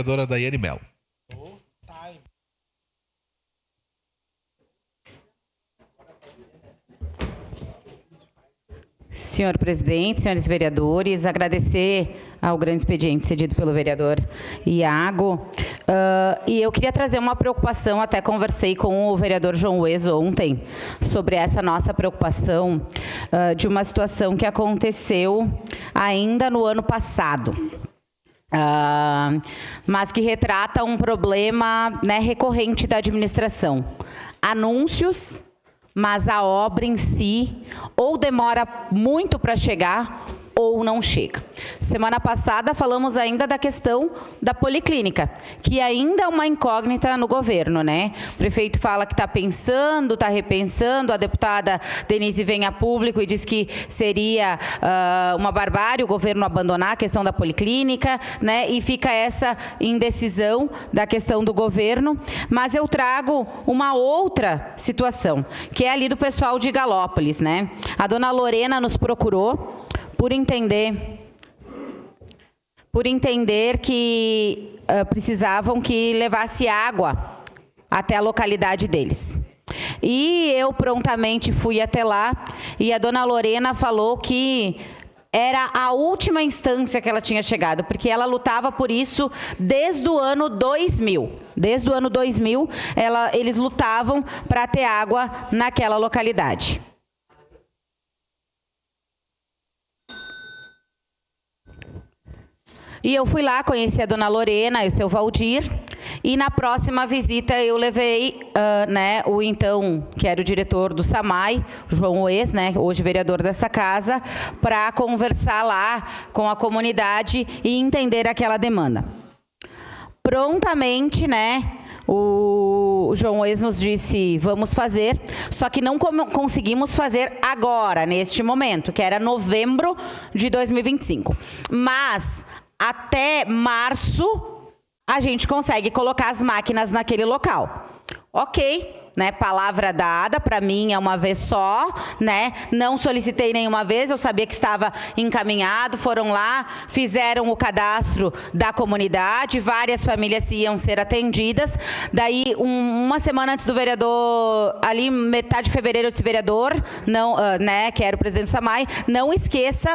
Vereadora Daiane Mello. Senhor presidente, senhores vereadores, agradecer ao grande expediente cedido pelo vereador Iago. E eu queria trazer uma preocupação, até conversei com o vereador João Ues ontem, sobre essa nossa preocupação de uma situação que aconteceu ainda no ano passado. Mas que retrata um problema, né, recorrente da administração. Anúncios, mas a obra em si ou demora muito para chegar ou não chega. Semana passada falamos ainda da questão da policlínica, que ainda é uma incógnita no governo, né? O prefeito fala que está pensando, está repensando, a deputada Denise vem a público e diz que seria uma barbárie o governo abandonar a questão da policlínica, né? E fica essa indecisão da questão do governo, mas eu trago uma outra situação, que é ali do pessoal de Galópolis, né? A dona Lorena nos procurou por entender que precisavam que levasse água até a localidade deles. E eu prontamente fui até lá e a dona Lorena falou que era a última instância que ela tinha chegado, porque ela lutava por isso desde o ano 2000. Desde o ano 2000, eles lutavam para ter água naquela localidade. E eu fui lá, conheci a dona Lorena e o seu Valdir, e na próxima visita eu levei né, o então, que era o diretor do SAMAI, João Ues, né, hoje vereador dessa casa, para conversar lá com a comunidade e entender aquela demanda. Prontamente, né, o João Ues nos disse, vamos fazer, só que não conseguimos fazer agora, neste momento, que era novembro de 2025. Mas até março, a gente consegue colocar as máquinas naquele local. Ok, né? Palavra dada, para mim é uma vez só, né? Não solicitei nenhuma vez, eu sabia que estava encaminhado, foram lá, fizeram o cadastro da comunidade, várias famílias iam ser atendidas. Daí, uma semana antes do vereador, ali metade de fevereiro, eu disse, vereador, não, né, que era o presidente do SAMAI, não esqueça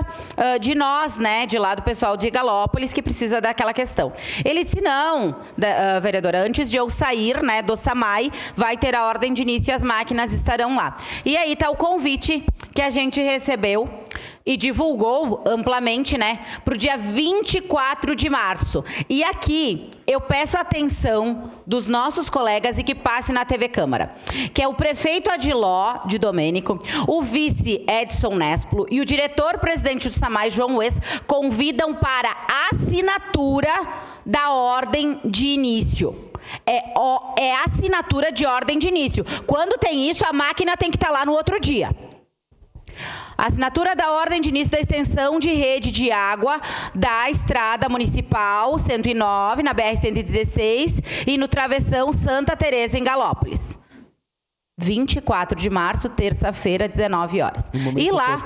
de nós, né, de lá do pessoal de Galópolis, que precisa daquela questão. Ele disse, não, vereador, antes de eu sair, né, do SAMAI, vai ter a ordem de início e as máquinas estarão lá. E aí está o convite que a gente recebeu e divulgou amplamente, né, para o dia 24 de março. E aqui eu peço a atenção dos nossos colegas e que passe na TV Câmara, que é o prefeito Adiló de Domênico, o vice Edson Nesplo e o diretor-presidente do SAMAI, João Ues, convidam para assinatura da ordem de início. É assinatura de ordem de início. Quando tem isso, a máquina tem que estar lá no outro dia. Assinatura da ordem de início da extensão de rede de água da Estrada Municipal 109, na BR-116, e no Travessão Santa Teresa, em Galópolis. 24 de março, terça-feira, 19 horas. E lá,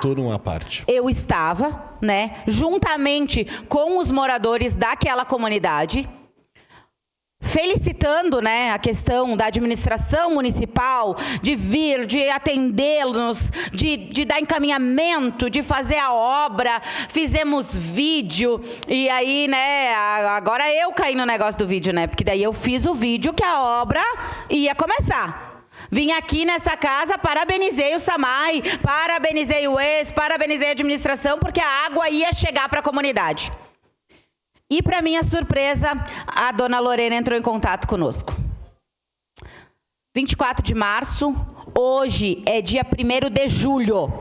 eu estava, né, juntamente com os moradores daquela comunidade, felicitando, né, a questão da administração municipal, de vir, de atendê-los, de dar encaminhamento, de fazer a obra, fizemos vídeo, e aí, né, agora eu caí no negócio do vídeo, né, porque daí eu fiz o vídeo que a obra ia começar. Vim aqui nessa casa, parabenizei o SAMAI, parabenizei o Ues, parabenizei a administração, porque a água ia chegar para a comunidade. E, para minha surpresa, a dona Lorena entrou em contato conosco. 24 de março, hoje é dia 1º de julho.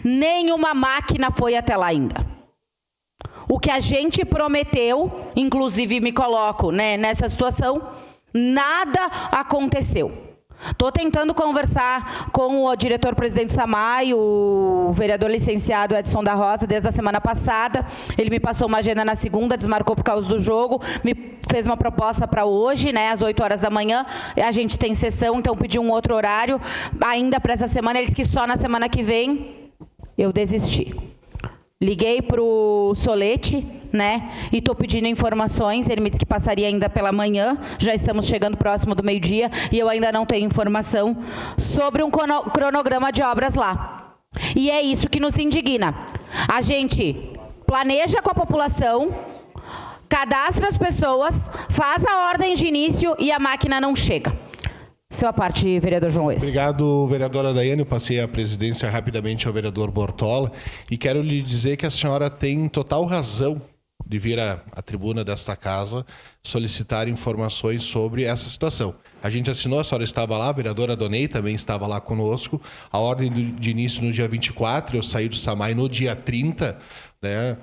Nenhuma máquina foi até lá ainda. O que a gente prometeu, inclusive me coloco, né, nessa situação, nada aconteceu. Estou tentando conversar com o diretor-presidente do SAMAI, o vereador licenciado Edson da Rosa, desde a semana passada. Ele me passou uma agenda na segunda, desmarcou por causa do jogo, me fez uma proposta para hoje, né, às 8 horas da manhã. A gente tem sessão, então pediu um outro horário. Ainda para essa semana, ele disse que só na semana que vem eu desisti. Liguei para o Solete, né? E estou pedindo informações. Ele me disse que passaria ainda pela manhã. Já estamos chegando próximo do meio-dia e eu ainda não tenho informação sobre um cronograma de obras lá. E é isso que nos indigna. A gente planeja com a população, cadastra as pessoas, faz a ordem de início e a máquina não chega. Sua parte, vereador João Wes. Obrigado, vereadora Daiane. Eu passei a presidência rapidamente ao vereador Bortola e quero lhe dizer que a senhora tem total razão de vir à tribuna desta casa solicitar informações sobre essa situação. A gente assinou, a senhora estava lá, a vereadora Donei também estava lá conosco, a ordem de início no dia 24, eu saí do SAMAI no dia 30, né,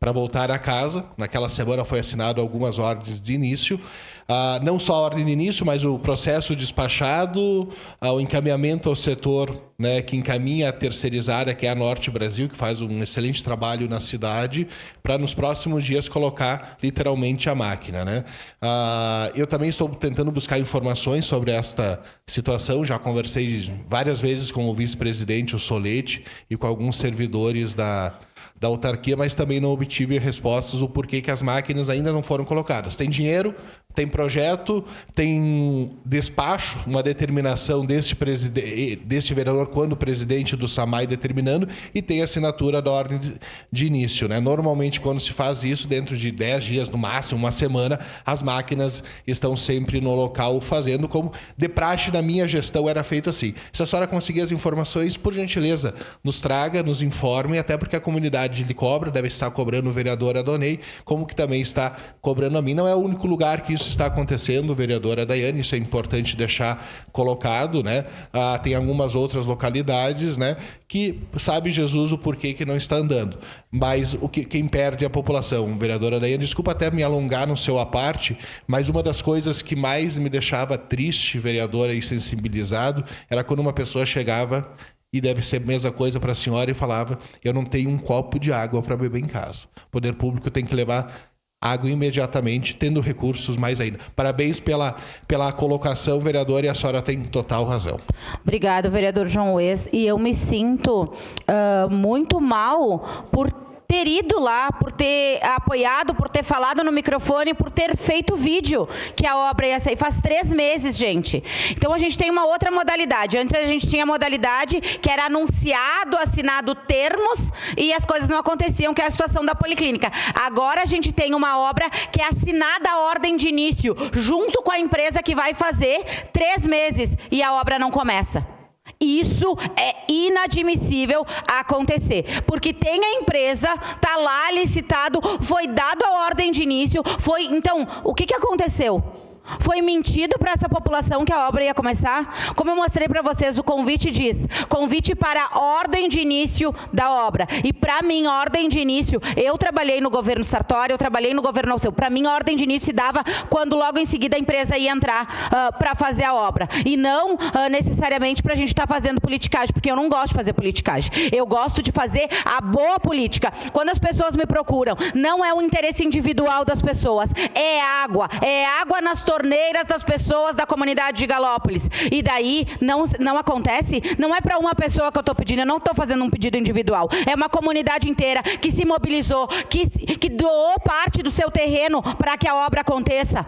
para voltar a casa. Naquela semana foi assinado algumas ordens de início, não só a ordem de início, mas o processo despachado, o encaminhamento ao setor, né, que encaminha a terceirizada, que é a Norte Brasil, que faz um excelente trabalho na cidade, para nos próximos dias colocar literalmente a máquina, né? Eu também estou tentando buscar informações sobre esta situação, já conversei várias vezes com o vice-presidente, o Solete, e com alguns servidores da autarquia, mas também não obtive respostas o porquê que as máquinas ainda não foram colocadas. Tem dinheiro, tem projeto, tem despacho, uma determinação deste vereador quando presidente do SAMAI determinando, e tem assinatura da ordem de início, né? Normalmente, quando se faz isso, dentro de 10 dias, no máximo, uma semana, as máquinas estão sempre no local fazendo, como de praxe na minha gestão era feito assim. Se a senhora conseguir as informações, por gentileza, nos traga, nos informe, até porque a comunidade lhe cobra, deve estar cobrando o vereador Adonei, como que também está cobrando a mim. Não é o único lugar que isso está acontecendo, vereadora Daiane, isso é importante deixar colocado, né? Tem algumas outras localidades, né, que sabe Jesus o porquê que não está andando. Mas quem perde é a população. Vereadora Daiane, desculpa até me alongar no seu à parte, mas uma das coisas que mais me deixava triste, vereadora, e sensibilizado, era quando uma pessoa chegava, e deve ser a mesma coisa para a senhora, e falava: eu não tenho um copo de água para beber em casa. O poder público tem que levar água imediatamente, tendo recursos mais ainda. Parabéns pela colocação, vereador, e a senhora tem total razão. Obrigado, vereador João Wes. E eu me sinto muito mal por ter ido lá, por ter apoiado, por ter falado no microfone, por ter feito vídeo que a obra ia sair. Faz 3 meses, gente. Então, a gente tem uma outra modalidade. Antes, a gente tinha a modalidade que era anunciado, assinado termos e as coisas não aconteciam, que é a situação da Policlínica. Agora, a gente tem uma obra que é assinada a ordem de início, junto com a empresa que vai fazer, 3 meses, e a obra não começa. Isso é inadmissível acontecer, porque tem a empresa, tá lá licitado, foi dado a ordem de início, então, o que aconteceu? Foi mentido para essa população que a obra ia começar? Como eu mostrei para vocês, o convite diz: convite para a ordem de início da obra. E para mim, ordem de início, eu trabalhei no governo Sartori, eu trabalhei no governo Alceu. Para mim, a ordem de início se dava quando logo em seguida a empresa ia entrar para fazer a obra. E não necessariamente para a gente estar fazendo politicagem, porque eu não gosto de fazer politicagem. Eu gosto de fazer a boa política. Quando as pessoas me procuram, não é o interesse individual das pessoas, é água nas torneiras das pessoas da comunidade de Galópolis. E daí não acontece. Não é para uma pessoa que eu estou pedindo, eu não estou fazendo um pedido individual. É uma comunidade inteira que se mobilizou, que doou parte do seu terreno para que a obra aconteça.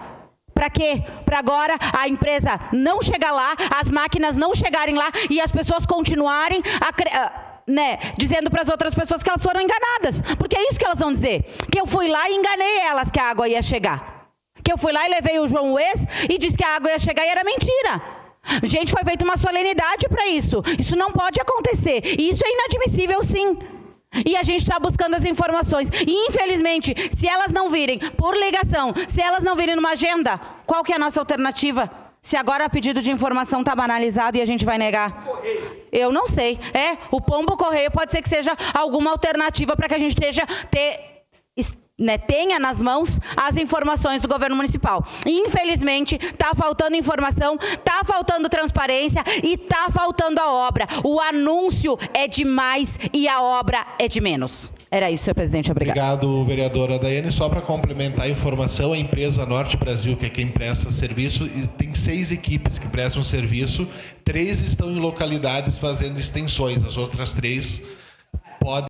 Para quê? Para agora a empresa não chegar lá, as máquinas não chegarem lá e as pessoas continuarem dizendo para as outras pessoas que elas foram enganadas. Porque é isso que elas vão dizer. Que eu fui lá e enganei elas que a água ia chegar. Que eu fui lá e levei o João Wes e disse que a água ia chegar e era mentira. Gente, foi feita uma solenidade para isso. Isso não pode acontecer. E isso é inadmissível, sim. E a gente está buscando as informações. E, infelizmente, se elas não virem por ligação, se elas não virem numa agenda, qual que é a nossa alternativa? Se agora o pedido de informação está banalizado e a gente vai negar? Eu não sei. O pombo correio pode ser que seja alguma alternativa para que a gente tenha nas mãos as informações do governo municipal. Infelizmente, está faltando informação, está faltando transparência e está faltando a obra. O anúncio é de mais e a obra é de menos. Era isso, senhor presidente. Obrigado. Obrigado, vereadora Daiane. Só para complementar a informação, a empresa Norte Brasil, que é quem presta serviço, tem 6 equipes que prestam serviço, 3 estão em localidades fazendo extensões, as outras 3 podem